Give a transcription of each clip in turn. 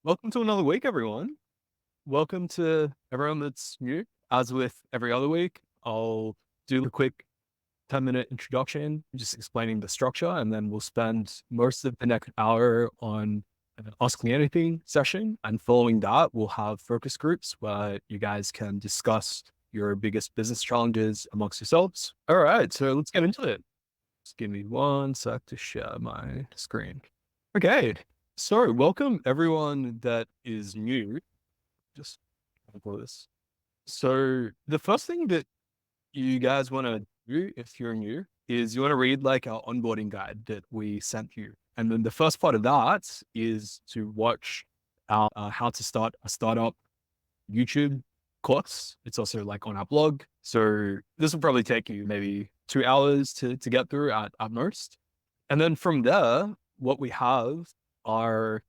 Welcome to another week, everyone. Welcome to everyone that's new. As with every other week, I'll do a quick 10-minute introduction, just explaining the structure, and then we'll spend most of the next hour on an Ask Me Anything session. And following that, we'll have focus groups where you guys can discuss your biggest business challenges amongst yourselves. All right, so let's get into it. Just give me one sec to share my screen. Okay, so welcome everyone that is new. Just for this. So the first thing that you guys want to do if you're new is you want to read like our onboarding guide that we sent you. And then the first part of that is to watch our how to start a startup YouTube course. It's also like on our blog. So this will probably take you maybe 2 hours to get through at most. And then from there, what we have are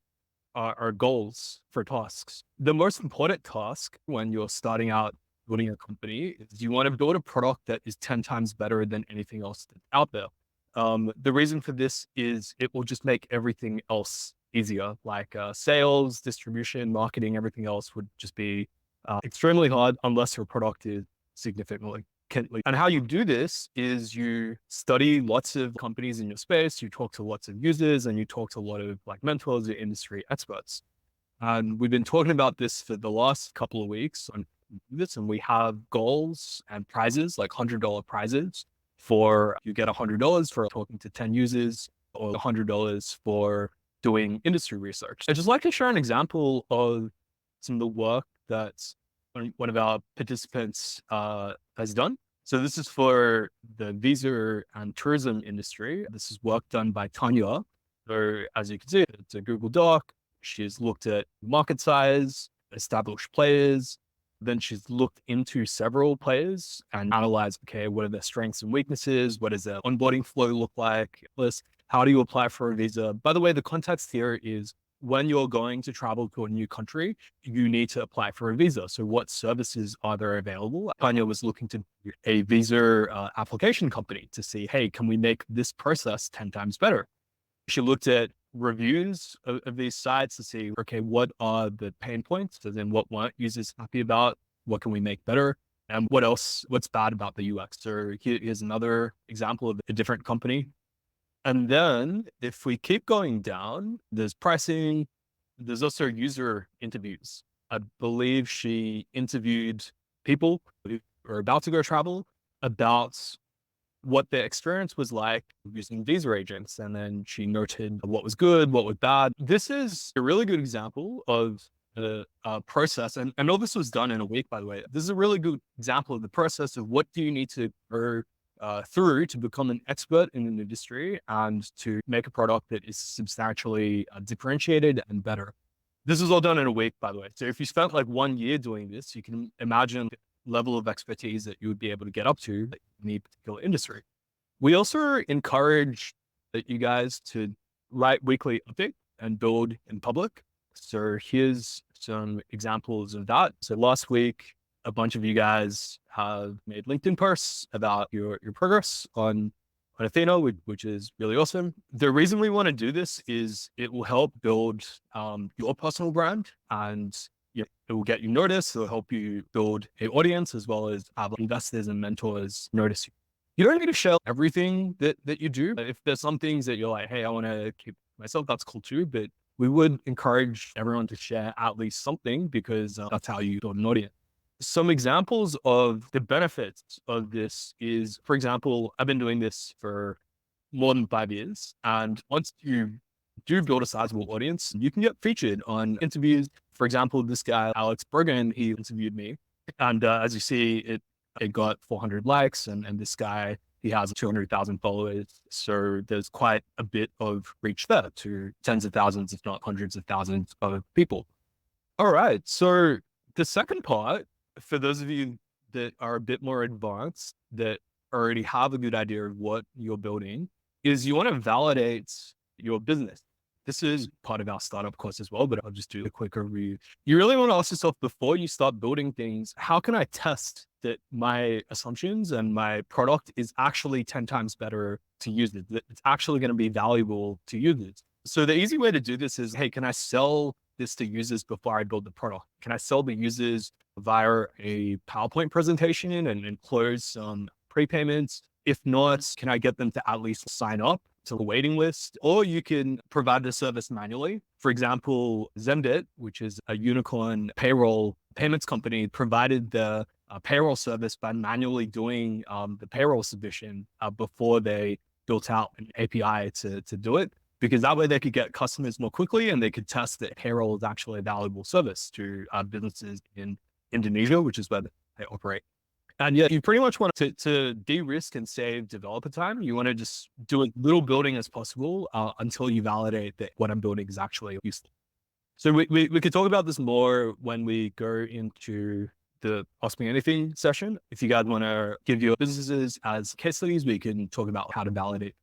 our goals for tasks. The most important task when you're starting out building a company is you want to build a product that is 10 times better than anything else that's out there. The reason for this is it will just make everything else easier, like sales, distribution, marketing, everything else would just be extremely hard unless your product is significantly. And how you do this is you study lots of companies in your space, you talk to lots of users, and you talk to a lot of like mentors or industry experts. And we've been talking about this for the last couple of weeks on this, and we have goals and prizes, like $100 prizes for you get $100 for talking to 10 users or $100 for doing industry research. I'd just like to share an example of some of the work that one of our participants has done. So this is for the visa and tourism industry. This is work done by Tanya. So as you can see, it's a Google Doc. She's looked at market size, established players. Then she's looked into several players and analyzed, okay, what are their strengths and weaknesses? What does their onboarding flow look like? How do you apply for a visa? By the way, the context here is when you're going to travel to a new country, you need to apply for a visa. So what services are there available? Tanya was looking to a visa application company to see, hey, can we make this process 10 times better? She looked at reviews of these sites to see, okay, what are the pain points? So then what weren't users happy about? What can we make better? And what's bad about the UX? So here's another example of a different company. And then if we keep going down, there's pricing, there's also user interviews. I believe she interviewed people who are about to go travel about what their experience was like using visa agents. And then she noted what was good, what was bad. This is a really good example of the process. And all this was done in a week, by the way. This is a really good example of the process of what do you need to go through to become an expert in an industry and to make a product that is substantially differentiated and better. This is all done in a week, by the way. So if you spent like 1 year doing this, you can imagine the level of expertise that you would be able to get up to in any particular industry. We also encourage that you guys to write weekly updates and build in public. So here's some examples of that. So last week, a bunch of you guys have made LinkedIn posts about your progress on Athena, which is really awesome. The reason we want to do this is it will help build your personal brand, and it will get you noticed. It'll help you build an audience as well as have investors and mentors notice you. You don't need to share everything that you do. If there's some things that you're like, hey, I want to keep myself, that's cool too. But we would encourage everyone to share at least something because that's how you build an audience. Some examples of the benefits of this is, for example, I've been doing this for more than 5 years. And once you do build a sizable audience, you can get featured on interviews. For example, this guy, Alex Bergen, he interviewed me. And as you see, it got 400 likes. And this guy, he has 200,000 followers. So there's quite a bit of reach there to tens of thousands, if not hundreds of thousands of people. All right. So the second part, for those of you that are a bit more advanced, that already have a good idea of what you're building, is you want to validate your business. This is part of our startup course as well, but I'll just do a quick review. You really want to ask yourself before you start building things, how can I test that my assumptions and my product is actually 10 times better to users, that it's actually going to be valuable to users? So the easy way to do this is, hey, can I sell this to users before I build the product? Can I sell the users via a PowerPoint presentation and close some prepayments? If not, can I get them to at least sign up to the waiting list? Or you can provide the service manually. For example, Zenbit, which is a unicorn payroll payments company, provided the payroll service by manually doing the payroll submission before they built out an API to do it, because that way they could get customers more quickly and they could test that payroll is actually a valuable service to businesses in Indonesia, which is where they operate. And yeah, you pretty much want to de-risk and save developer time. You want to just do as little building as possible until you validate that what I'm building is actually useful. So we could talk about this more when we go into the Ask Me Anything session. If you guys want to give your businesses as case studies, we can talk about how to validate.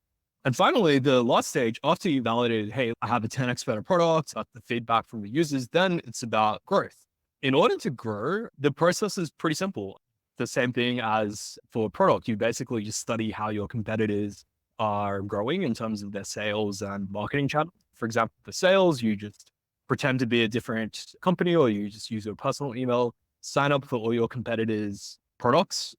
And finally, the last stage, after you validated, hey, I have a 10x better product, the feedback from the users, then it's about growth. In order to grow, the process is pretty simple. The same thing as for a product. You basically just study how your competitors are growing in terms of their sales and marketing channel. For example, for sales, you just pretend to be a different company, or you just use your personal email, sign up for all your competitors' products,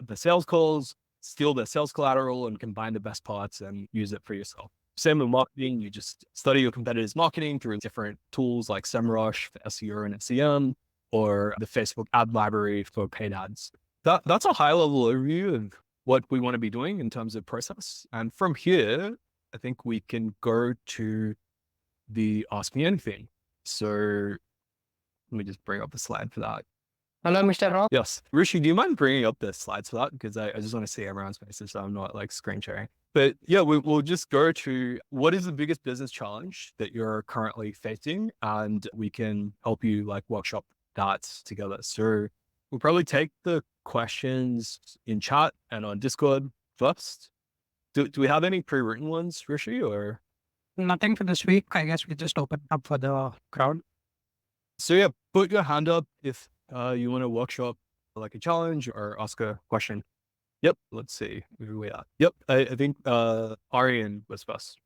the sales calls, steal their sales collateral and combine the best parts and use it for yourself. Same with marketing. You just study your competitors' marketing through different tools like SEMrush for SEO and SEM, or the Facebook ad library for paid ads. That's a high level overview of what we want to be doing in terms of process. And from here, I think we can go to the Ask Me Anything. So let me just bring up the slide for that. Hello, Mr. Rob. Yes. Rishi, do you mind bringing up the slides for that? Because I just want to see everyone's faces, so I'm not like screen sharing. But yeah, we'll just go to what is the biggest business challenge that you're currently facing, and we can help you like workshop that together. So we'll probably take the questions in chat and on Discord first. Do we have any pre-written ones, Rishi, or? Nothing for this week. I guess we just open up for the crowd. So yeah, put your hand up if you want to workshop like a challenge or ask a question. Yep. Let's see where we at. Yep. I think Aryan was first.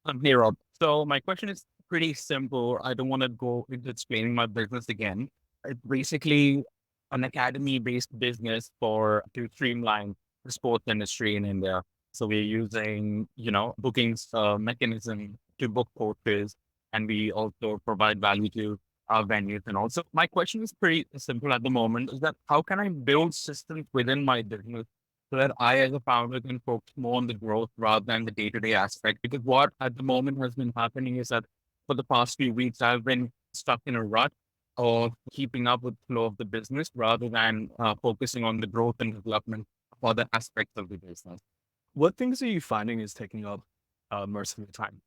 I'm here, Rob. So my question is pretty simple. I don't want to go into explaining my business again. It's basically an academy-based business to streamline the sports industry in India. So we're using, bookings mechanism to book coaches, and we also provide value to our venues. And also, my question is pretty simple at the moment: is that how can I build systems within my business so that I, as a founder, can focus more on the growth rather than the day-to-day aspect? Because what at the moment has been happening is that for the past few weeks, I've been stuck in a rut of keeping up with the flow of the business rather than focusing on the growth and development of other aspects of the business. What things are you finding is taking up most of the time?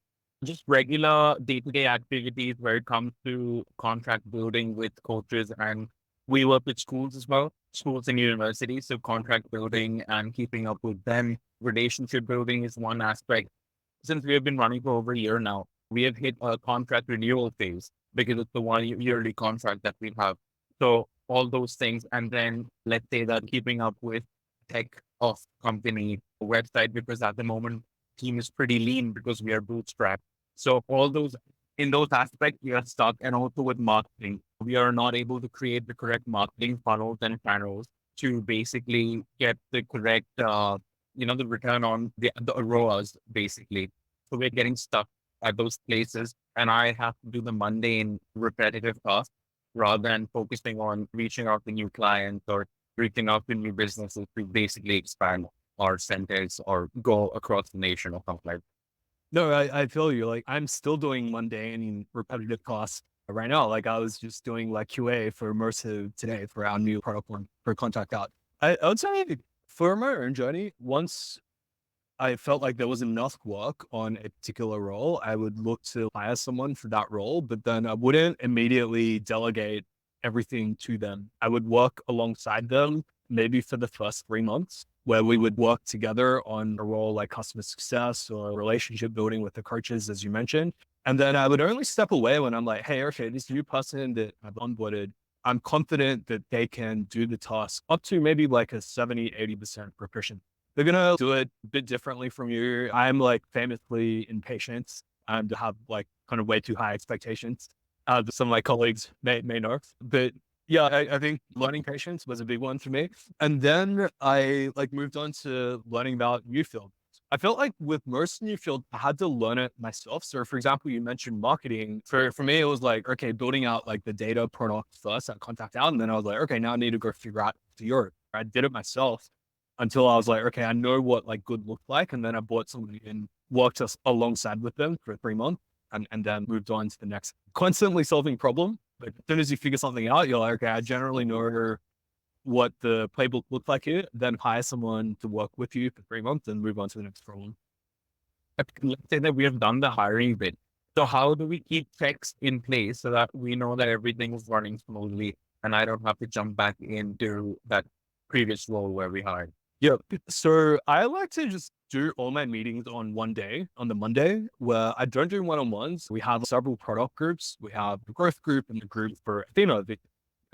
Just regular day-to-day activities where it comes to contract building with coaches, and we work with schools as well, schools and universities. So contract building and keeping up with them. Relationship building is one aspect. Since we have been running for over a year now, we have hit a contract renewal phase because it's the yearly contract that we have. So all those things. And then let's say that keeping up with tech of company website, because at the moment team is pretty lean because we are bootstrapped. So in those aspects, we are stuck. And also with marketing, we are not able to create the correct marketing funnels and channels to basically get the correct, the return on the ROAS basically. So we're getting stuck at those places, and I have to do the mundane repetitive tasks rather than focusing on reaching out to new clients or reaching out to new businesses to basically expand our centers or go across the nation or something like that. No, I feel you. Like I'm still doing mundane and repetitive tasks right now. Like I was just doing like QA for Immersive today for our new product one for Contact Out. I would say for my own journey, once I felt like there was enough work on a particular role, I would look to hire someone for that role, but then I wouldn't immediately delegate everything to them. I would work alongside them maybe for the first 3 months, where we would work together on a role like customer success or relationship building with the coaches, as you mentioned. And then I would only step away when I'm like, hey, okay, this new person that I've onboarded, I'm confident that they can do the task up to maybe like a 70, 80% proficient. They're going to do it a bit differently from you. I'm like famously impatient and have like kind of way too high expectations. some of my colleagues may know. But yeah, I think learning patience was a big one for me. And then I like moved on to learning about new field. I felt like with most new field, I had to learn it myself. So for example, you mentioned marketing. For me, it was like, okay, building out like the data product first at Contact Out. And then I was like, okay, now I need to go figure out to Europe. I did it myself until I was like, okay, I know what like good looked like. And then I bought somebody and worked alongside with them for 3 months and then moved on to the next. Constantly solving problem. But as soon as you figure something out, you're like, okay, I generally know what the playbook looks like here, then hire someone to work with you for 3 months and move on to the next problem. Let's say that we have done the hiring bit. So how do we keep checks in place so that we know that everything is running smoothly and I don't have to jump back into that previous role where we hired? Yeah. So I like to just do all my meetings on one day, on the Monday, where I don't do one-on-ones. We have several product groups. We have the growth group and the group for Athena.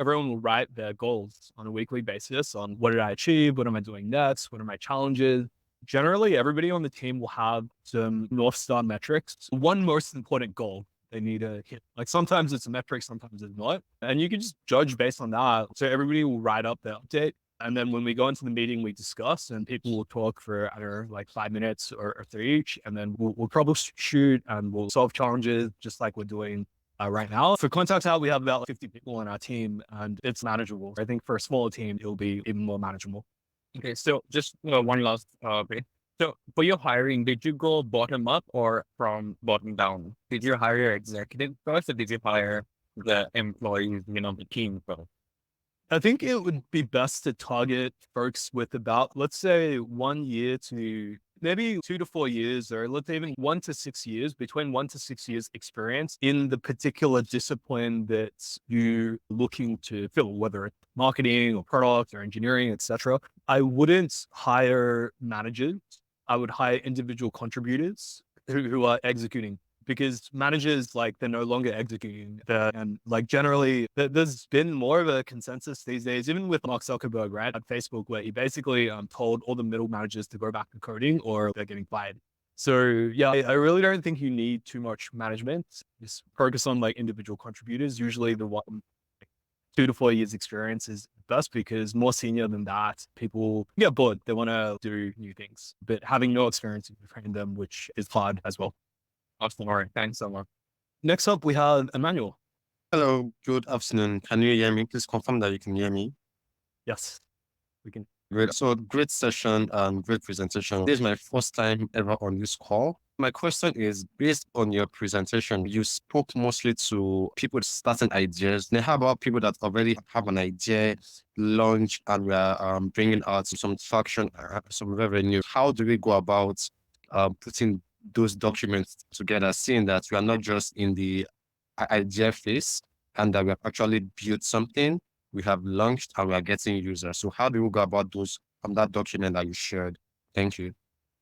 Everyone will write their goals on a weekly basis on what did I achieve? What am I doing next? What are my challenges? Generally, everybody on the team will have some North Star metrics. One most important goal they need to hit. Like sometimes it's a metric, sometimes it's not. And you can just judge based on that. So everybody will write up their update. And then when we go into the meeting, we discuss and people will talk for, I don't know, like 5 minutes or three each. And then we'll troubleshoot and we'll solve challenges just like we're doing right now. For Contact Out, we have about 50 people on our team and it's manageable. I think for a smaller team, it'll be even more manageable. Okay, so just one last bit. So for your hiring, did you go bottom up or from bottom down? Did you hire your executive first or did you hire the employees, the team first? I think it would be best to target folks with about, let's say 1 year to maybe 2 to 4 years, or let's say even 1 to 6 years, between 1 to 6 years experience in the particular discipline that you're looking to fill, whether it's marketing or product or engineering, etc. I wouldn't hire managers. I would hire individual contributors who are executing, because managers, like, they're no longer executing. And like generally there's been more of a consensus these days, even with Mark Zuckerberg, right, at Facebook, where he basically told all the middle managers to go back to coding or they're getting fired. So yeah, I really don't think you need too much management. Just focus on like individual contributors. Usually the one, like, 2 to 4 years experience is best, because more senior than that, people get bored. They want to do new things, but having no experience, you can train them, which is hard as well. Awesome. All right. Thanks so much. Next up, we have Emmanuel. Hello, good afternoon. Can you hear me? Please confirm that you can hear me. Yes, we can. Great. So great session and great presentation. This is my first time ever on this call. My question is, based on your presentation, you spoke mostly to people starting ideas. Now, how about people that already have an idea, launch, and we are bringing out some traction, some revenue? How do we go about putting those documents together, seeing that we are not just in the idea phase and that we have actually built something, we have launched, and we are getting users? So how do we go about those that document that you shared? Thank you.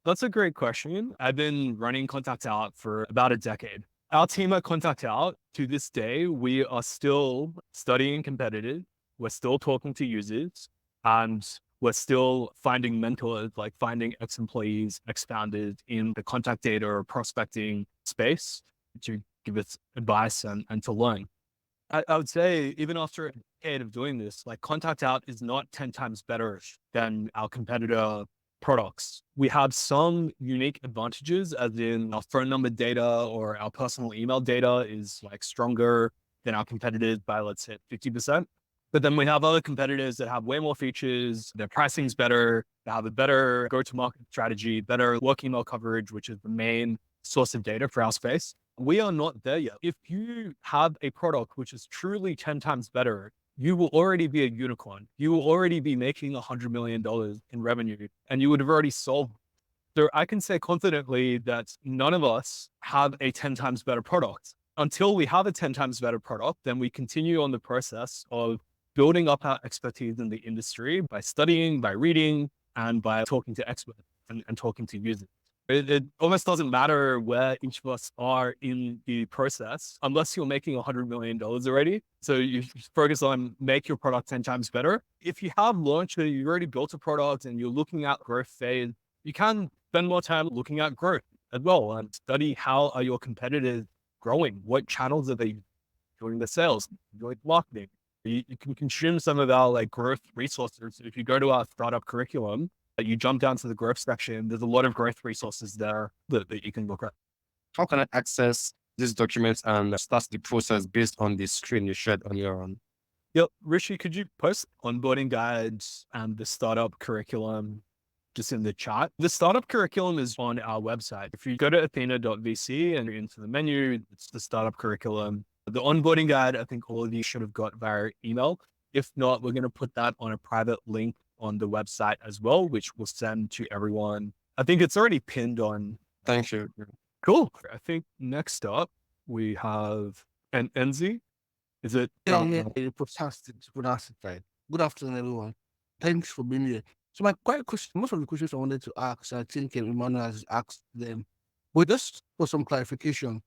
That's a great question. I've been running Contact Out for about a decade. Our team at Contact Out, to this day, we are still studying competitive. We're still talking to users, and we're still finding mentors, like finding ex-employees, ex-founders in the contact data or prospecting space to give us advice and to learn. I would say even after a decade of doing this, like Contact Out is not 10 times better than our competitor products. We have some unique advantages, as in our phone number data or our personal email data is like stronger than our competitors by, let's say, 50%. But then we have other competitors that have way more features. Their pricing is better. They have a better go-to-market strategy, better work email coverage, which is the main source of data for our space. We are not there yet. If you have a product which is truly 10 times better, you will already be a unicorn. You will already be making $100 million in revenue, and you would have already solved. So I can say confidently that none of us have a 10 times better product. Until we have a 10 times better product, then we continue on the process of building up our expertise in the industry by studying, by reading, and by talking to experts and talking to users. It almost doesn't matter where each of us are in the process, unless you're making $100 million already. So you focus on make your product 10 times better. If you have launched or you've already built a product and you're looking at growth phase, you can spend more time looking at growth as well and study how are your competitors growing? What channels are they using? doing the sales, doing marketing. You can consume some of our like growth resources. If you go to our startup curriculum, you jump down to the growth section, there's a lot of growth resources there that you can look at. How can I access these documents and start the process based on the screen you shared on your own? Yep. Rishi, could you post onboarding guides and the startup curriculum just in the chat? The startup curriculum is on our website. If you go to athena.vc and you're into the menu, it's the startup curriculum. The onboarding guide, I think all of you should have got via email. If not, we're going to put that on a private link on the website as well, which we'll send to everyone. I think it's already pinned on. Thank you. Cool. I think next up we have an Enzi. Is it? Fantastic. Right. Good afternoon, everyone. Thanks for being here. So my question, most of the questions I wanted to ask, I think Emmanuel has asked them. But just for some clarification,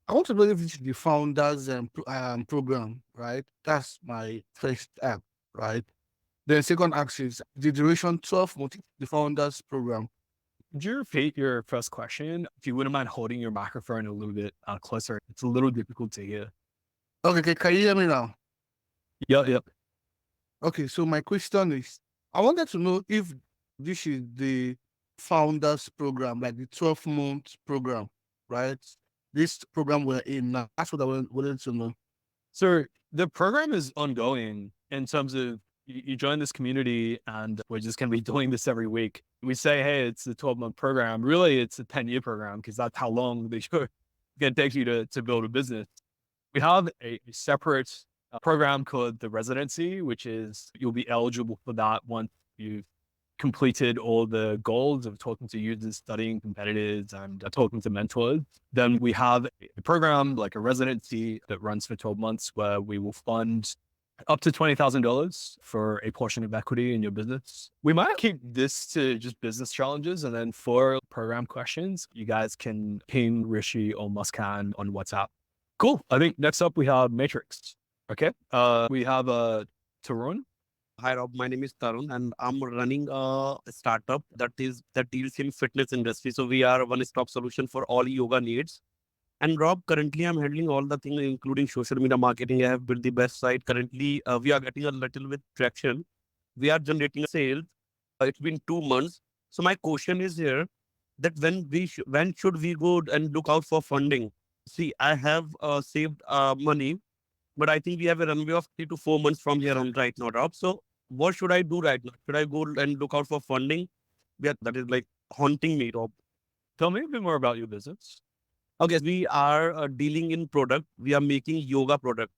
I want to know if this is the founders program, right? That's my first app, right? The second app is the duration 12 months, the founders program. Could you repeat your first question? If you wouldn't mind holding your microphone a little bit closer, it's a little difficult to hear. Okay, can you hear me now? Yep. Okay, so my question is, I wanted to know if this is the founders program, like the 12-month program, right? This program we're in now. That's what I wanted to know. So the program is ongoing in terms of you join this community and we're just going to be doing this every week. We say, hey, it's a 12-month program. Really, it's a 10-year program because that's how long the show can take you to build a business. We have a separate program called the residency, which is you'll be eligible for that once you've completed all the goals of talking to users, studying competitors, and talking to mentors. Then we have a program like a residency that runs for 12 months where we will fund up to $20,000 for a portion of equity in your business. We might keep this to just business challenges. And then for program questions, you guys can ping Rishi or Muskan on WhatsApp. Cool. I think next up we have Matrix. Okay. We have Tarun. Hi Rob, my name is Tarun and I'm running a startup that deals in fitness industry. So we are a one-stop solution for all yoga needs. And Rob, currently I'm handling all the things, including social media marketing. I have built the best site. Currently, we are getting a little bit traction. We are generating sales. It's been 2 months. So my question is here that when should we go and look out for funding? See, I have saved money, but I think we have a runway of 3 to 4 months from here on right now, Rob. So what should I do right now? Should I go and look out for funding? That is like haunting me, Rob. Tell me a bit more about your business. Okay, we are dealing in product. We are making yoga product,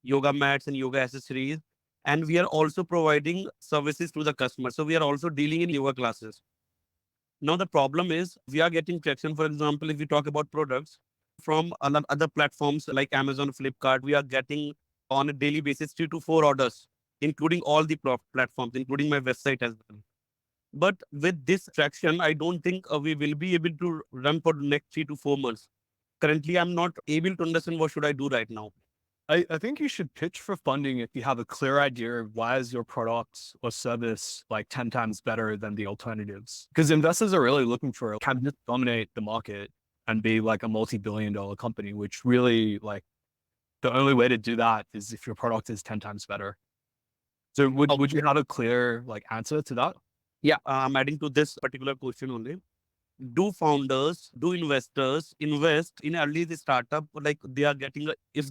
yoga mats and yoga accessories. And we are also providing services to the customer. So we are also dealing in yoga classes. Now the problem is we are getting traction. For example, if we talk about products from other platforms like Amazon, Flipkart, we are getting on a daily basis 3 to 4 orders, including all the platforms, including my website as well. But with this traction, I don't think we will be able to run for the next 3 to 4 months. Currently, I'm not able to understand what should I do right now. I think you should pitch for funding if you have a clear idea of why is your product or service like 10 times better than the alternatives. Because investors are really looking for can just dominate the market and be like a multi-billion-dollar company, which really like the only way to do that is if your product is 10 times better. So would you have a clear like answer to that? Yeah, I'm adding to this particular question only. Do founders, do investors invest in early the startup like if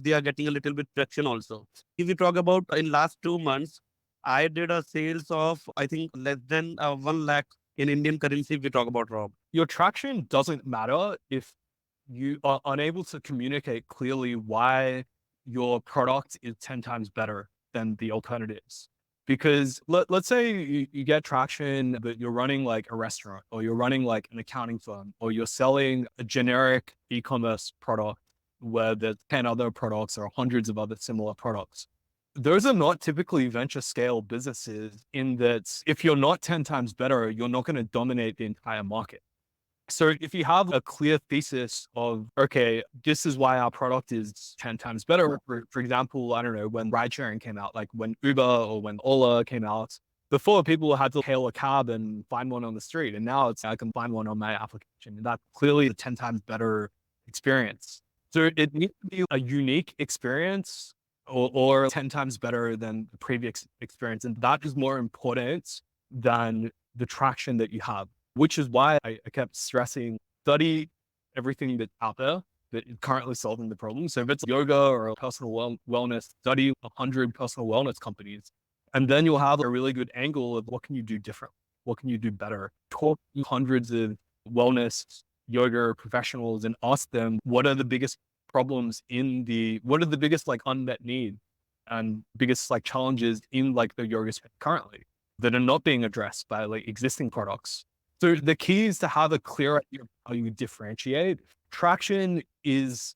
they are getting a little bit traction also? If we talk about in last 2 months, I did a sales of I think less than 1 lakh in Indian currency. If we talk about Rob, Your traction doesn't matter if you are unable to communicate clearly why your product is 10 times better than the alternatives. Because let's say you get traction, but you're running like a restaurant or you're running like an accounting firm or you're selling a generic e-commerce product where there's 10 other products or hundreds of other similar products. Those are not typically venture scale businesses in that if you're not 10 times better, you're not going to dominate the entire market. So if you have a clear thesis of, okay, this is why our product is 10 times better. For example, I don't know, when ride sharing came out, like when Uber or when Ola came out, before people had to hail a cab and find one on the street. And now I can find one on my application. And that's clearly a 10 times better experience. So it needs to be a unique experience or 10 times better than the previous experience. And that is more important than the traction that you have, which is why I kept stressing, study everything that's out there that is currently solving the problem. So if it's yoga or personal wellness, study 100 personal wellness companies. And then you'll have a really good angle of what can you do different? What can you do better? Talk to hundreds of wellness yoga professionals and ask them, what are the biggest problems what are the biggest like unmet needs and biggest like challenges in like the yoga space currently that are not being addressed by like existing products. So the key is to have a clear idea of how you differentiate. Traction is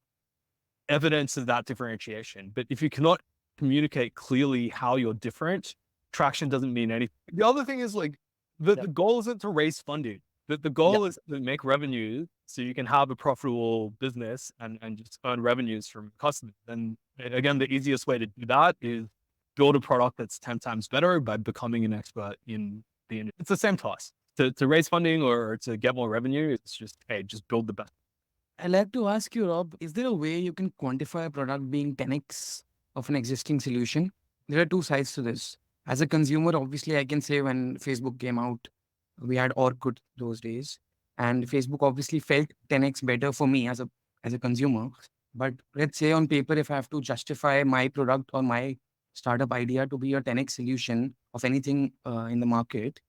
evidence of that differentiation. But if you cannot communicate clearly how you're different, traction doesn't mean anything. The other thing is like the goal isn't to raise funding. The goal is to make revenue so you can have a profitable business and just earn revenues from customers. And again, the easiest way to do that is build a product that's 10 times better by becoming an expert in the industry. It's the same task. To raise funding or to get more revenue, it's just, hey, just build the best. I'd like to ask you, Rob, is there a way you can quantify a product being 10x of an existing solution? There are two sides to this. As a consumer, obviously, I can say when Facebook came out, we had Orkut those days, and Facebook obviously felt 10x better for me as a consumer. But let's say on paper, if I have to justify my product or my startup idea to be a 10x solution of anything in the market,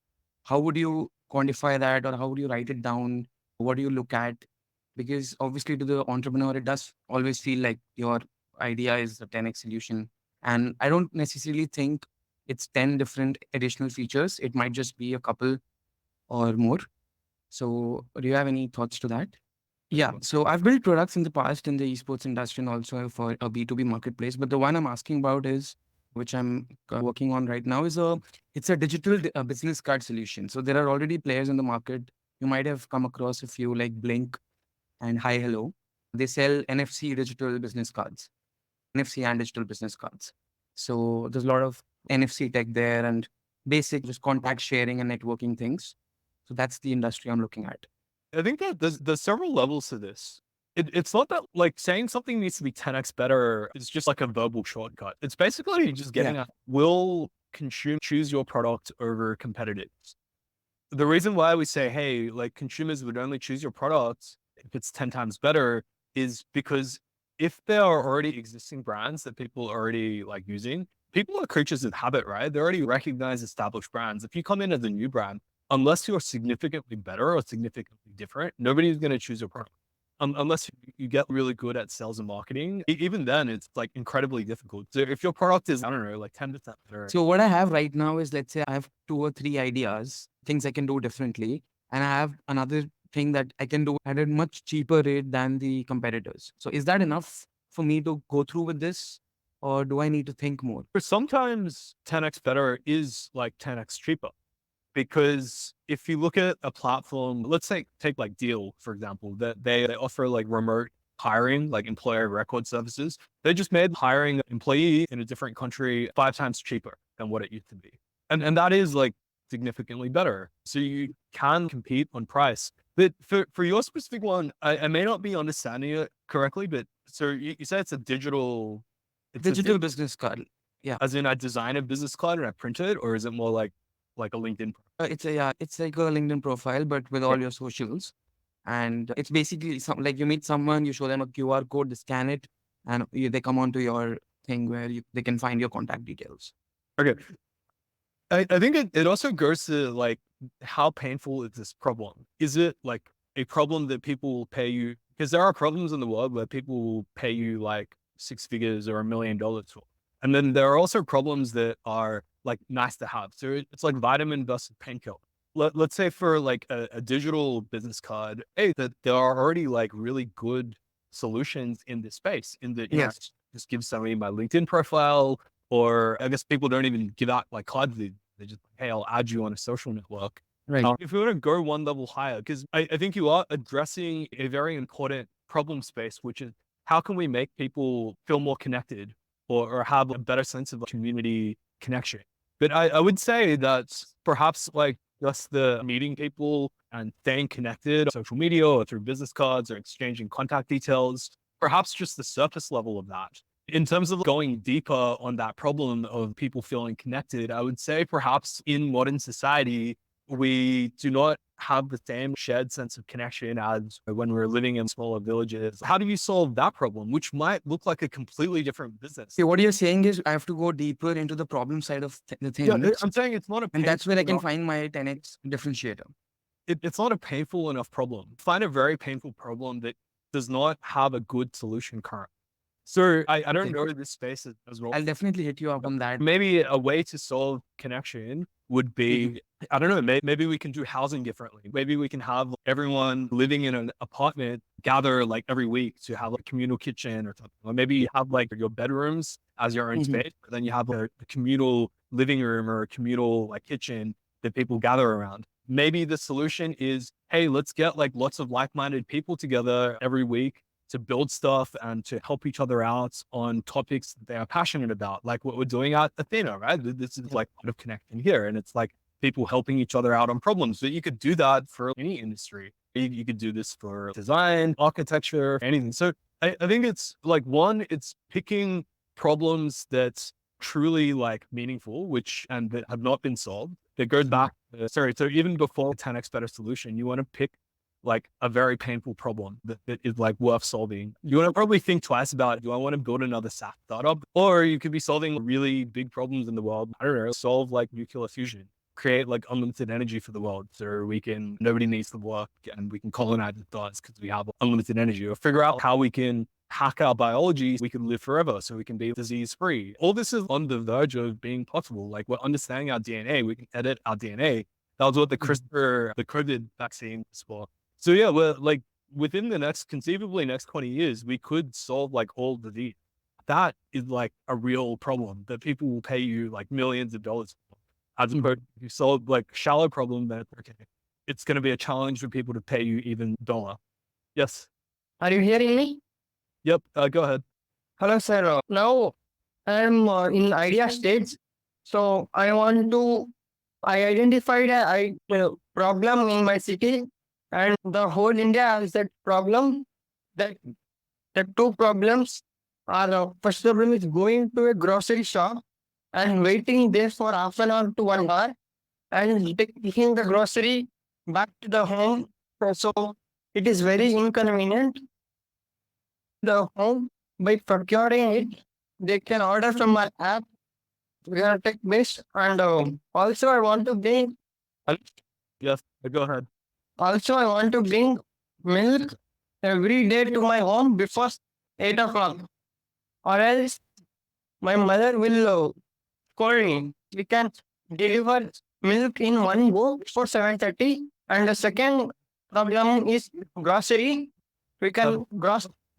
how would you quantify that, or how would you write it down? What do you look at? Because obviously to the entrepreneur, it does always feel like your idea is a 10x solution. And I don't necessarily think it's 10 different additional features. It might just be a couple or more. So do you have any thoughts to that? Yeah. So I've built products in the past in the esports industry and also for a B2B marketplace. But the one I'm asking about is, which I'm working on right now, it's a digital business card solution. So there are already players in the market. You might have come across a few like Blink and Hi Hello. They sell NFC digital business cards, NFC and digital business cards. So there's a lot of NFC tech there and basic just contact sharing and networking things. So that's the industry I'm looking at. I think that there's several levels to this. It's not that like saying something needs to be 10x better is just like a verbal shortcut. It's basically just getting at will consumers choose your product over competitors. The reason why we say, hey, like consumers would only choose your product if it's 10 times better is because if there are already existing brands that people are already like using, people are creatures of habit, right? They already recognize established brands. If you come in as a new brand, unless you're significantly better or significantly different, nobody's going to choose your product. Unless you get really good at sales and marketing, even then it's like incredibly difficult. So if your product is, I don't know, like 10% better. So what I have right now is, let's say I have 2 or 3 ideas, things I can do differently. And I have another thing that I can do at a much cheaper rate than the competitors. So is that enough for me to go through with this? Or do I need to think more? Sometimes 10x better is like 10x cheaper. Because if you look at a platform, let's say take like Deal, for example, that they offer like remote hiring, like employer record services. They just made hiring an employee in a different country 5 times cheaper than what it used to be. And that is like significantly better. So you can compete on price. But for your specific one, I may not be understanding it correctly, but so you said it's a digital... Digital business card. Yeah. As in I design a business card and I print it, or is it more like a LinkedIn? It's like a LinkedIn profile, but with all your socials. And it's basically like you meet someone, you show them a QR code, they scan it, and they come onto your thing where they can find your contact details. Okay. I think it also goes to like, how painful is this problem? Is it like a problem that people will pay you? Because there are problems in the world where people will pay you like 6 figures or $1 million for. And then there are also problems that are like nice to have. So it's like vitamin versus painkiller. Let's say for like a digital business card, hey, that there are already like really good solutions in this space. In the just give somebody my LinkedIn profile, or I guess people don't even give out like cards. They just, hey, I'll add you on a social network. Right. If we want to go one level higher, because I think you are addressing a very important problem space, which is how can we make people feel more connected or have a better sense of community connection. But I would say that perhaps like just the meeting people and staying connected on social media or through business cards or exchanging contact details perhaps just the surface level of that. In terms of going deeper on that problem of people feeling connected, I would say perhaps in modern society, we do not have the same shared sense of connection as when we're living in smaller villages. How do you solve that problem, which might look like a completely different business? Okay, what you're saying is I have to go deeper into the problem side of the thing. Yeah, I'm saying it's not a And that's where I can painful find my 10x differentiator. it's not a painful enough problem. Find a very painful problem that does not have a good solution currently. So I don't Okay. know this space as well. I'll definitely hit you up on that. Maybe a way to solve connection would be, I don't know, maybe we can do housing differently. Maybe we can have everyone living in an apartment gather like every week to have a communal kitchen or something. Or maybe you have like your bedrooms as your own space, but then you have a communal living room or a communal like kitchen that people gather around. Maybe the solution is, hey, let's get like lots of like-minded people together every week to build stuff and to help each other out on topics that they are passionate about, like what we're doing at Athena, right? This is like part of connection here. And it's like people helping each other out on problems. But you could do that for any industry. You could do this for design, architecture, anything. So I think it's like, one, it's picking problems that's truly like meaningful, and that have not been solved. That goes back, so even before 10x better solution, you want to pick like a very painful problem that is like worth solving. You want to probably think twice about, do I want to build another SaaS startup? Or you could be solving really big problems in the world. I don't know, solve like nuclear fusion, create like unlimited energy for the world. So nobody needs to work and we can colonize the stars because we have unlimited energy, or figure out how we can hack our biology so we can live forever, so we can be disease free. All this is on the verge of being possible. Like we're understanding our DNA, we can edit our DNA. That was what the COVID vaccine was for. So yeah, we're like within the conceivably next 20 years, we could solve like all disease. That is like a real problem that people will pay you like millions of dollars for. As opposed to you solve like shallow problem that, okay, it's going to be a challenge for people to pay you even $1. Yes. Are you hearing me? Yep. Go ahead. Hello, sir. Now I'm in idea stage. So I identified a problem in my city, and the whole India has that problem. That the two problems are first problem is going to a grocery shop and waiting there for half an hour to 1 hour and taking the grocery back to the home. So it is very inconvenient. The home by procuring it, they can order from my app. We are tech based, and also I want to bring. Yes. Go ahead. Also, I want to bring milk every day to my home before 8 o'clock, or else my mother will scold me. We can deliver milk in one go before 7:30, and the second problem is grocery. We can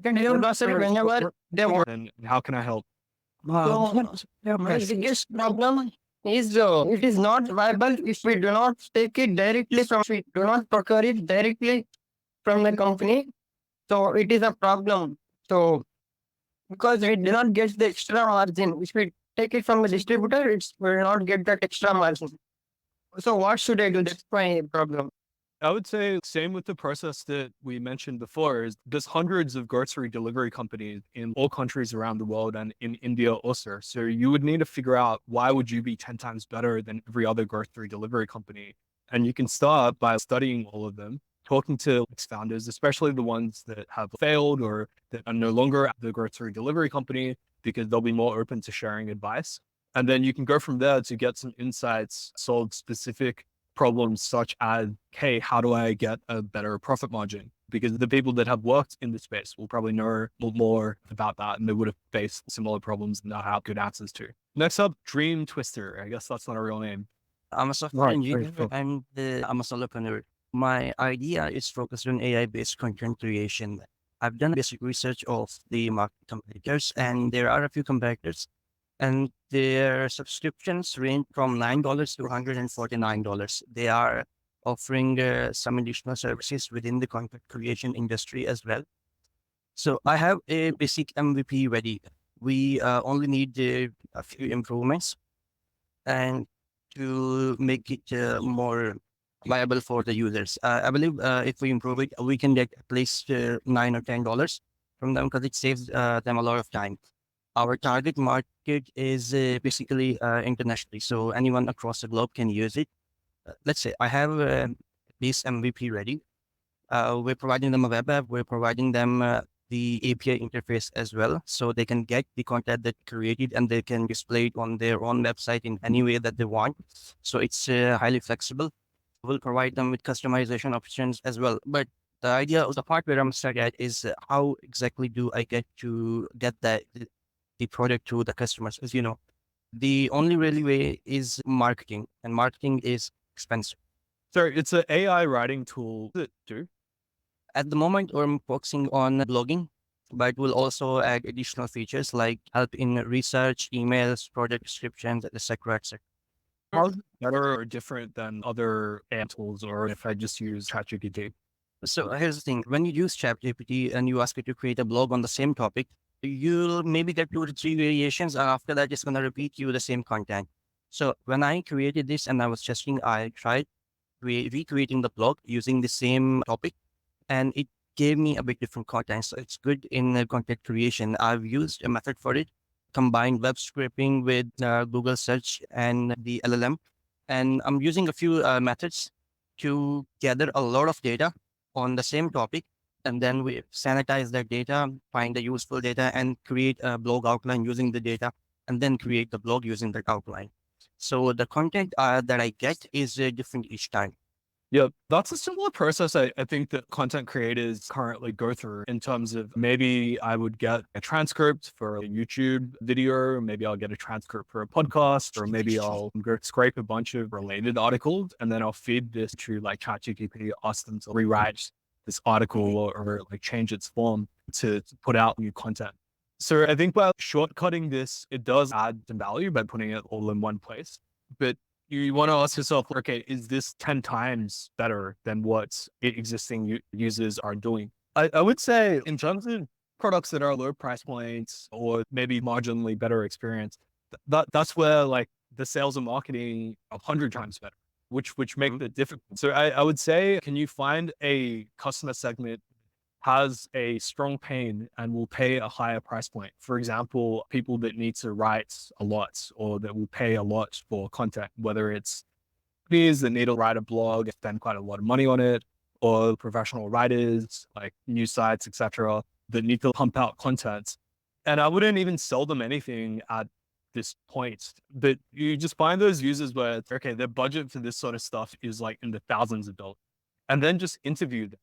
deliver grocery whenever they want. And how can I help? So, my biggest problem is it is not viable if we do not take it directly from, we do not procure it directly from the company. So it is a problem. So because we do not get the extra margin, if we take it from the distributor, we will not get that extra margin. So what should I do? That's my problem. I would say same with the process that we mentioned before. Is there's hundreds of grocery delivery companies in all countries around the world and in India also. So you would need to figure out, why would you be 10 times better than every other grocery delivery company? And you can start by studying all of them, talking to founders, especially the ones that have failed or that are no longer at the grocery delivery company, because they'll be more open to sharing advice. And then you can go from there to get some insights, solve specific problems such as, hey, how do I get a better profit margin? Because the people that have worked in the space will probably know more about that, and they would have faced similar problems and not have good answers to. Next up, Dream Twister. I guess that's not a real name. I'm a software engineer. I'm a solopreneur. My idea is focused on AI-based content creation. I've done basic research of the market competitors, and there are a few competitors, and their subscriptions range from $9 to $149. They are offering some additional services within the content creation industry as well. So I have a basic MVP ready. We only need a few improvements and to make it more viable for the users. I believe if we improve it, we can get at least $9 or $10. from them because it saves them a lot of time. Our target market is basically internationally, so anyone across the globe can use it. Let's say I have this MVP ready. We're providing them a web app. We're providing them the API interface as well, so they can get the content that created and they can display it on their own website in any way that they want. So it's highly flexible. We'll provide them with customization options as well. But the idea of the part where I'm stuck at is how exactly do I get the product to the customers? As you know, the only really way is marketing, and marketing is expensive. So it's an AI writing tool. What does it do? At the moment, we're focusing on blogging, but we'll also add additional features like help in research, emails, project descriptions, etc., etc. How's it better or different than other AI tools, or if I just use ChatGPT? So here's the thing. When you use ChatGPT and you ask it to create a blog on the same topic, you'll maybe get 2 to 3 variations, and after that, it's going to repeat you the same content. So when I created this and I was testing, I tried recreating the blog using the same topic, and it gave me a bit different content. So it's good in content creation. I've used a method for it, combined web scraping with Google search and the LLM. And I'm using a few methods to gather a lot of data on the same topic. And then we sanitize that data, find the useful data, and create a blog outline using the data, and then create the blog using that outline. So the content that I get is different each time. Yeah, that's a similar process I think that content creators currently go through in terms of maybe I would get a transcript for a YouTube video, maybe I'll get a transcript for a podcast, or maybe I'll go scrape a bunch of related articles and then I'll feed this to like ChatGPT, ask them to rewrite this article or like change its form to put out new content. So I think by shortcutting this, it does add some value by putting it all in one place. But you want to ask yourself, okay, is this 10 times better than what existing users are doing? I would say in terms of products that are low price points or maybe marginally better experience, that's where like the sales and marketing 100 times better, which make the difficult. So I would say, can you find a customer segment has a strong pain and will pay a higher price point? For example, people that need to write a lot or that will pay a lot for content, whether it's companies that need to write a blog, spend quite a lot of money on it, or professional writers like news sites, etc., that need to pump out content. And I wouldn't even sell them anything at this point, but you just find those users where, okay, their budget for this sort of stuff is like in the thousands of dollars, and then just interview them.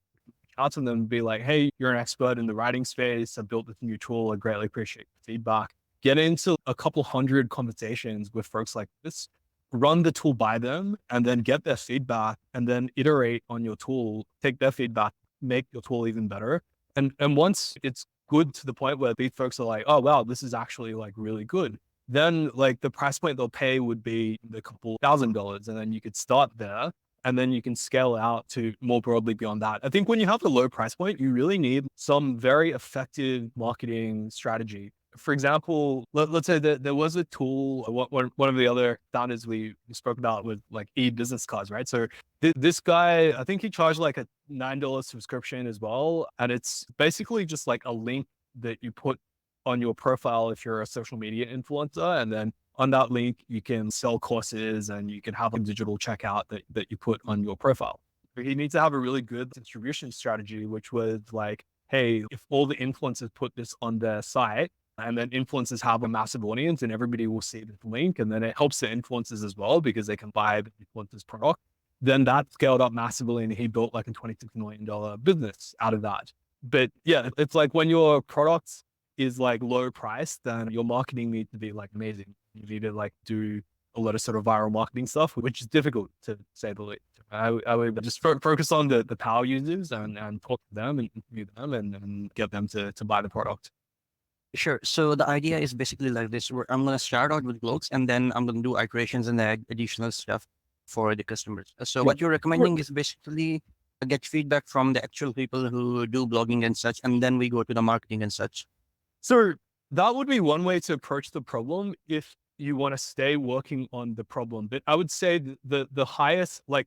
Out to them and be like, hey, you're an expert in the writing space. I built this new tool. I greatly appreciate the feedback. Get into a couple hundred conversations with folks like this, run the tool by them, and then get their feedback and then iterate on your tool, take their feedback, make your tool even better. And once it's good to the point where these folks are like, oh, wow, this is actually like really good, then like the price point they'll pay would be a couple $1,000. And then you could start there. And then you can scale out to more broadly beyond that. I think when you have the low price point, you really need some very effective marketing strategy. For example, let's say that there was a tool, one of the other founders we spoke about with like e-business cards, right? So this guy, I think he charged like a $9 subscription as well. And it's basically just like a link that you put on your profile if you're a social media influencer. And then on that link, you can sell courses and you can have a digital checkout that you put on your profile. You need to have a really good distribution strategy, which was like, hey, if all the influencers put this on their site and then influencers have a massive audience and everybody will see the link, and then it helps the influencers as well because they can buy the influencer's product, then that scaled up massively and he built like a $26 million business out of that. But yeah, it's like when your product is like low price, then your marketing needs to be like amazing. You need to like do a lot of sort of viral marketing stuff, which is difficult to say the least. I would just focus on the power users and talk to them and interview them and get them to buy the product. Sure. So the idea is basically like this, where I'm going to start out with blogs and then I'm going to do iterations and add additional stuff for the customers. So what you're recommending is basically get feedback from the actual people who do blogging and such, and then we go to the marketing and such. So that would be one way to approach the problem if you want to stay working on the problem. But I would say the highest, like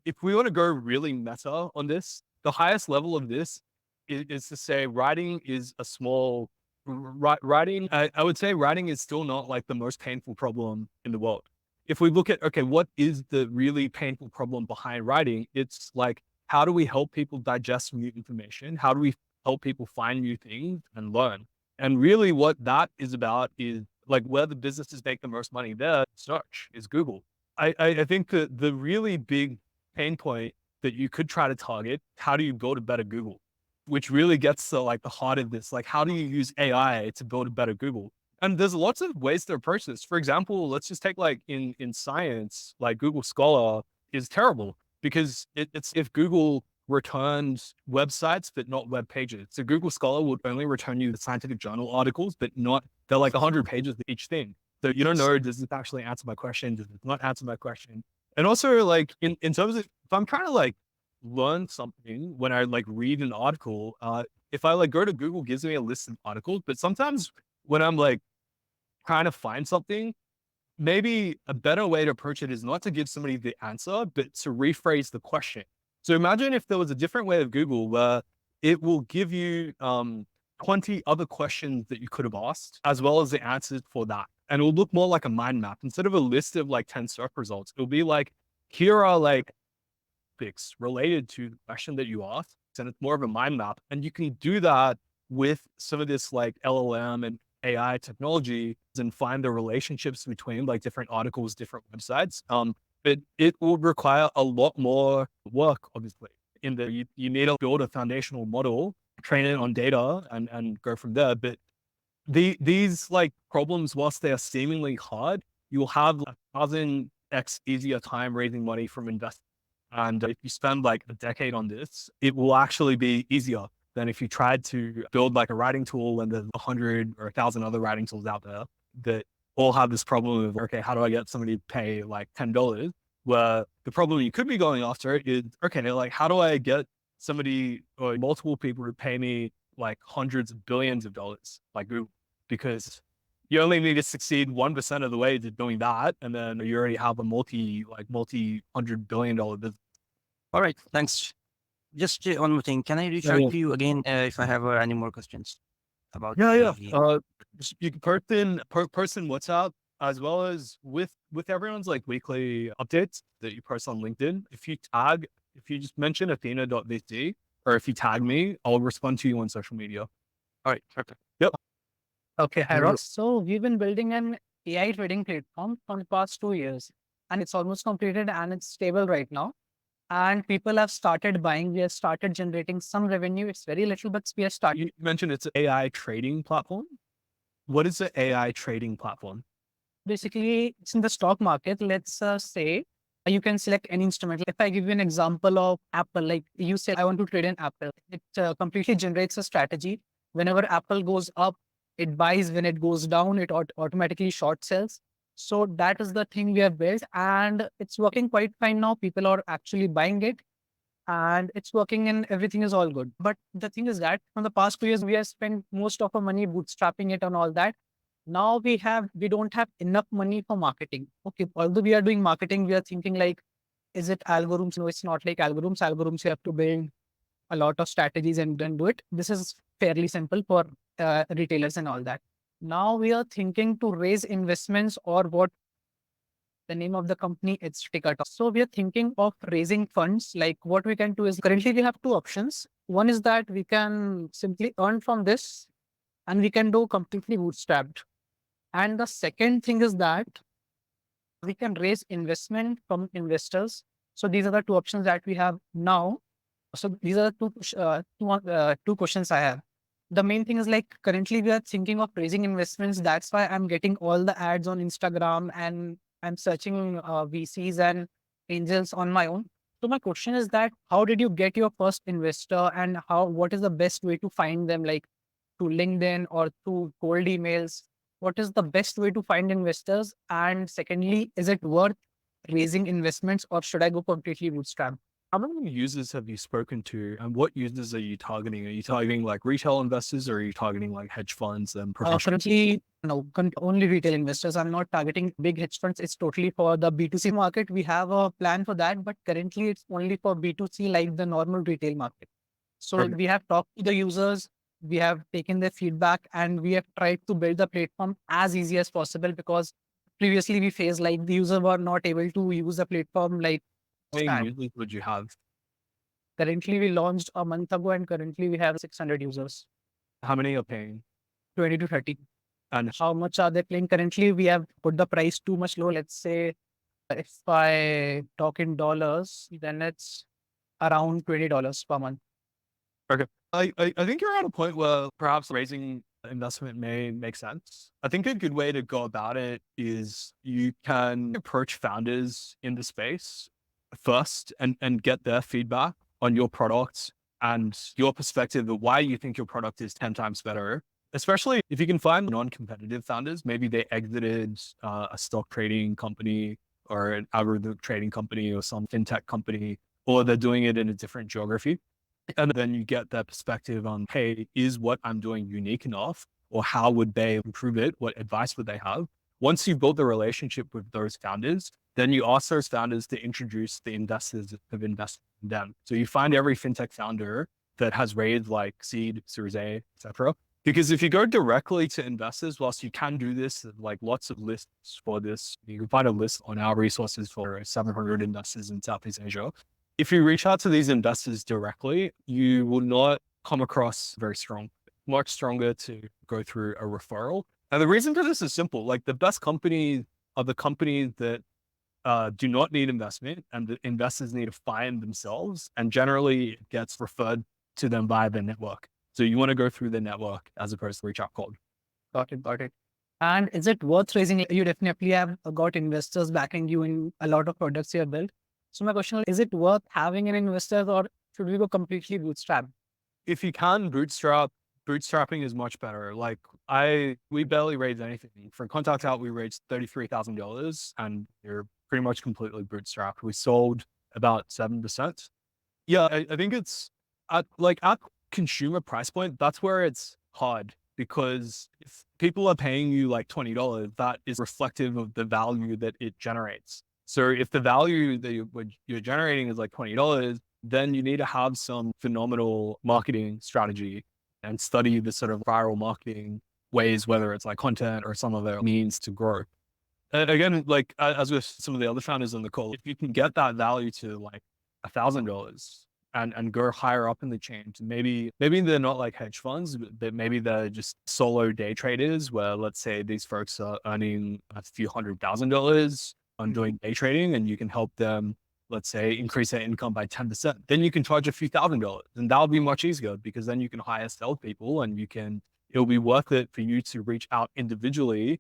if we want to go really meta on this, the highest level of this is to say writing is a small writing. I would say writing is still not like the most painful problem in the world. If we look at, okay, what is the really painful problem behind writing? It's like, how do we help people digest new information? How do we help people find new things and learn? And really what that is about is like where the businesses make the most money there, search is Google. I think that the really big pain point that you could try to target, how do you build a better Google? Which really gets to like the heart of this, like how do you use AI to build a better Google? And there's lots of ways to approach this. For example, let's just take like in science, like Google Scholar is terrible because it's if Google returns websites but not web pages. So Google Scholar would only return you the scientific journal articles, but not they're like 100 pages each thing. So you don't know, does this actually answer my question? Does it not answer my question? And also like in terms of if I'm trying to like learn something when I like read an article, if I like go to Google gives me a list of articles, but sometimes when I'm like trying to find something, maybe a better way to approach it is not to give somebody the answer, but to rephrase the question. So imagine if there was a different way of Google where it will give you 20 other questions that you could have asked, as well as the answers for that. And it will look more like a mind map. Instead of a list of like 10 search results, it'll be like, here are like topics related to the question that you asked. And it's more of a mind map. And you can do that with some of this like LLM and AI technology and find the relationships between like different articles, different websites. But it will require a lot more work, obviously. You need to build a foundational model, train it on data and go from there. But these like problems, whilst they are seemingly hard, you will have 1,000x easier time raising money from investors. And if you spend like a decade on this, it will actually be easier than if you tried to build like a writing tool and there's 100 or 1,000 other writing tools out there that all have this problem of, okay, how do I get somebody to pay like $10? Where the problem you could be going after is, okay, like how do I get somebody or multiple people to pay me like hundreds of billions of dollars, like Google? Because you only need to succeed 1% of the way to doing that. And then you already have a multi-$100 billion business. All right, thanks. Just one more thing. Can I reach out to you again if I have any more questions about? Yeah. the- You can person WhatsApp as well as with everyone's like weekly updates that you post on LinkedIn. If you just mention Athena.vc or if you tag me, I'll respond to you on social media. All right, perfect. Okay, hi Ross. So we've been building an AI trading platform for the past 2 years, and it's almost completed and it's stable right now. And people have started buying. We have started generating some revenue. It's very little, but we have started. You mentioned it's an AI trading platform. What is an AI trading platform? Basically, it's in the stock market. Let's say you can select any instrument. If I give you an example of Apple, like you said, I want to trade in Apple. It completely generates a strategy. Whenever Apple goes up, it buys. When it goes down, it automatically short sells. So that is the thing we have built, and it's working quite fine now. People are actually buying it, and it's working, and everything is all good. But the thing is that from the past 2 years, we have spent most of our money bootstrapping it and all that. Now we don't have enough money for marketing. Okay, although we are doing marketing, we are thinking like, is it algorithms? No, it's not like algorithms. Algorithms, you have to build a lot of strategies and then do it. This is fairly simple for retailers and all that. Now we are thinking to raise investments, or what the name of the company, it's Ticket. So we are thinking of raising funds. Like what we can do is currently we have two options. One is that we can simply earn from this and we can do completely bootstrapped. And the second thing is that we can raise investment from investors. So these are the two options that we have now. So these are the two questions I have. The main thing is like currently we are thinking of raising investments. That's why I'm getting all the ads on Instagram and I'm searching VCs and angels on my own. So my question is that how did you get your first investor and what is the best way to find them, like through LinkedIn or through cold emails? What is the best way to find investors? And secondly, is it worth raising investments or should I go completely bootstrap? How many users have you spoken to and what users are you targeting? Are you targeting like retail investors or are you targeting like hedge funds and professionals? Currently, no, only retail investors. I'm not targeting big hedge funds. It's totally for the B2C market. We have a plan for that, but currently it's only for B2C, like the normal retail market. So Perfect. we have talked to the users, we have taken their feedback, and we have tried to build the platform as easy as possible, because previously we faced like the user were not able to use the platform like How many time. users would you have? Currently we launched a month ago and currently we have 600 users, How many are paying? 20 to 30. And How much are they paying? Currently we have put the price too much low. Let's say if I talk in dollars, then it's around $20 per month. I think you're at a point where perhaps raising investment may make sense. I think a good way to go about it is you can approach founders in the space first and get their feedback on your product and your perspective of why you think your product is 10 times better. Especially if you can find non-competitive founders, maybe they exited a stock trading company or an algorithmic trading company or some fintech company, or they're doing it in a different geography. And then you get that perspective on, hey, is what I'm doing unique enough? Or how would they improve it? What advice would they have? Once you build the relationship with those founders, then you ask those founders to introduce the investors that have invested in them. So you find every fintech founder that has raised like seed, Series A, etc. Because if you go directly to investors, whilst you can do this, like lots of lists for this, you can find a list on our resources for 700 investors in Southeast Asia. If you reach out to these investors directly, you will not come across very strong, much stronger to go through a referral. And the reason for this is simple. Like the best companies are the companies that do not need investment and the investors need to find themselves, and generally it gets referred to them via the network. So you want to go through the network as opposed to reach out cold. Got it. Got it. And is it worth raising? You definitely have got investors backing you in a lot of products you have built. So my question is it worth having an investor, or should we go completely bootstrap? If you can bootstrapping is much better. Like we barely raised anything. For Contact Out, we raised $33,000 and you're pretty much completely bootstrapped. We sold about 7%. Yeah, I think it's at consumer price point, that's where it's hard, because if people are paying you like $20, that is reflective of the value that it generates. So if the value that you're generating is like $20, then you need to have some phenomenal marketing strategy and study the sort of viral marketing ways, whether it's like content or some other means to grow. And again, like as with some of the other founders on the call, if you can get that value to like $1,000 and go higher up in the chain to maybe they're not like hedge funds, but maybe they're just solo day traders where, let's say, these folks are earning a few $100,000 on doing day trading, and you can help them, let's say, increase their income by 10%. Then you can charge a few $1,000s, and that'll be much easier because then you can hire salespeople and it'll be worth it for you to reach out individually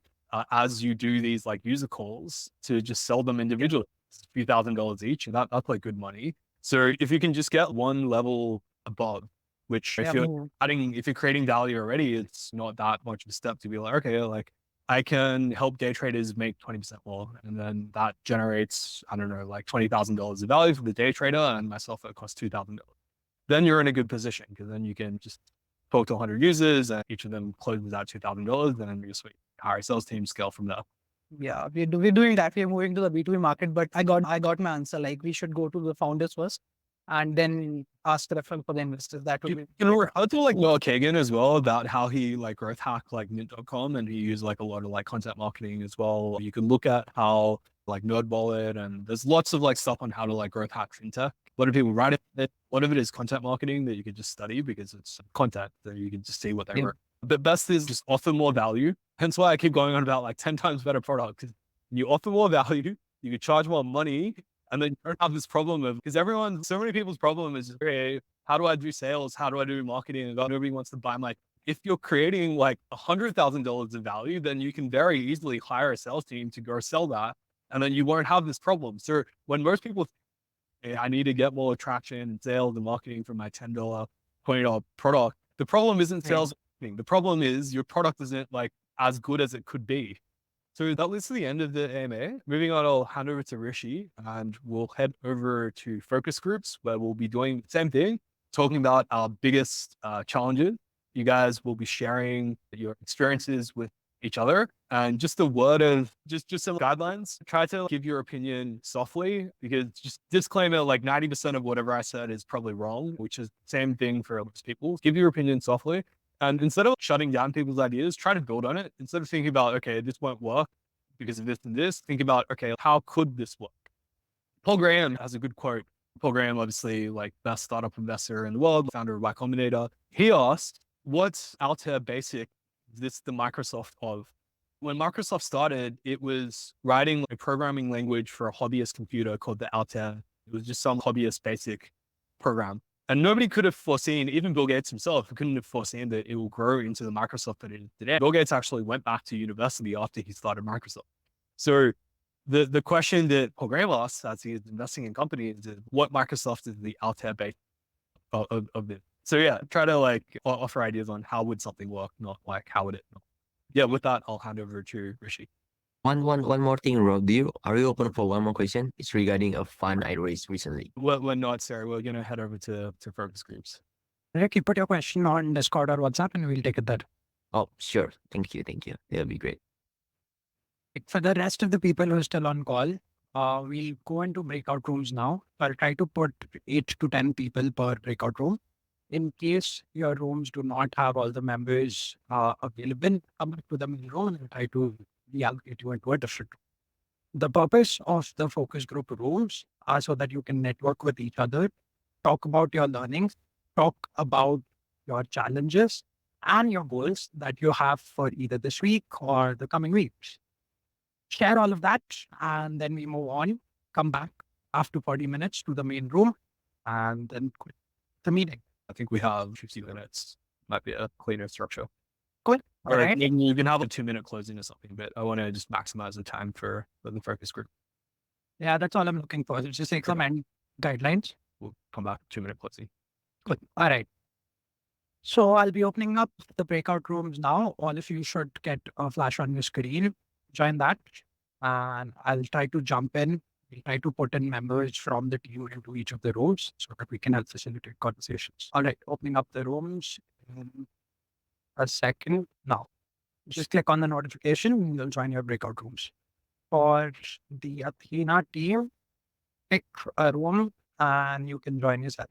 as you do these like user calls to just sell them individually. It's a few $1,000s each, and that's like good money. So if you can just get one level above, which if you're creating value already, it's not that much of a step to be like, okay, like I can help day traders make 20% more. And then that generates, I don't know, like $20,000 of value for the day trader, and myself, it costs $2,000. Then you're in a good position because then you can just talk to 100 users and each of them closes out $2,000. Then you just hire a sales team, scale from there. Yeah, we're doing that. We're moving to the B2B market, but I got my answer. Like we should go to the founders first and then ask the referral for the investors. That would be. We're out to like Noah Kagan as well about how he like growth hacked like mint.com, and he used like a lot of like content marketing as well. You can look at how like NerdWallet, and there's lots of like stuff on how to like growth hack fintech. A lot of people write it. A lot of it is content marketing that you can just study because it's content that you can just see what they wrote. The best is just offer more value. Hence why I keep going on about like 10 times better product. You offer more value, you can charge more money, and then you don't have this problem of, because so many people's problem is, okay, how do I do sales? How do I do marketing? And nobody wants to buy if you're creating like $100,000 of value, then you can very easily hire a sales team to go sell that. And then you won't have this problem. So when most people think, hey, I need to get more traction and sales and marketing from my $10, $20 product, the problem isn't sales. The problem is your product isn't like as good as it could be. So that leads to the end of the AMA. Moving on, I'll hand over to Rishi and we'll head over to focus groups where we'll be doing the same thing, talking about our biggest challenges. You guys will be sharing your experiences with each other And just the word of just some guidelines. Try to give your opinion softly, because just disclaimer, like 90% of whatever I said is probably wrong, which is same thing for most people. Give your opinion softly. And instead of shutting down people's ideas, try to build on it. Instead of thinking about, okay, this won't work because of this and this, think about, okay, how could this work? Paul Graham has a good quote. Paul Graham, obviously, like best startup investor in the world, founder of Y Combinator. He asked, what's Altair Basic? Is this the Microsoft of? When Microsoft started, it was writing a programming language for a hobbyist computer called the Altair. It was just some hobbyist basic program. And nobody could have foreseen, even Bill Gates himself, couldn't have foreseen that it will grow into the Microsoft that it is today. Bill Gates actually went back to university after he started Microsoft. So the question that Paul Graham asked as he is investing in companies is, what Microsoft is the Altair base of this? So yeah, try to like offer ideas on how would something work, not like how would it not. Yeah, with that, I'll hand over to Rishi. One more thing, Rob. Are you open for one more question? It's regarding a fund I raised recently. We're not, Sarah. We're going to head over to focus groups. Rick, you put your question on Discord or WhatsApp and we'll take it there. Oh, sure. Thank you. That'll be great. For the rest of the people who are still on call, we'll go into breakout rooms now. I'll try to put 8 to 10 people per breakout room. In case your rooms do not have all the members available, come back to the main room and try to reallocate you into a different room. The purpose of the focus group rooms are so that you can network with each other, talk about your learnings, talk about your challenges and your goals that you have for either this week or the coming weeks. Share all of that, and then we move on, come back after 40 minutes to the main room, and then quit the meeting. I think we have 50 minutes. Might be a cleaner structure. Cool. All right. Alright. You can have a 2-minute closing or something, but I want to just maximize the time for the focus group. Yeah, that's all I'm looking for. It's just some end guidelines. We'll come back 2-minute closing. Good. All right. So I'll be opening up the breakout rooms now. All of you should get a flash on your screen. Join that. And I'll try to jump in. We'll try to put in members from the team into each of the rooms so that we can help facilitate conversations. All right. Opening up the rooms in a second. Now, just click on the notification and you'll join your breakout rooms. For the Athena team, pick a room and you can join yourself.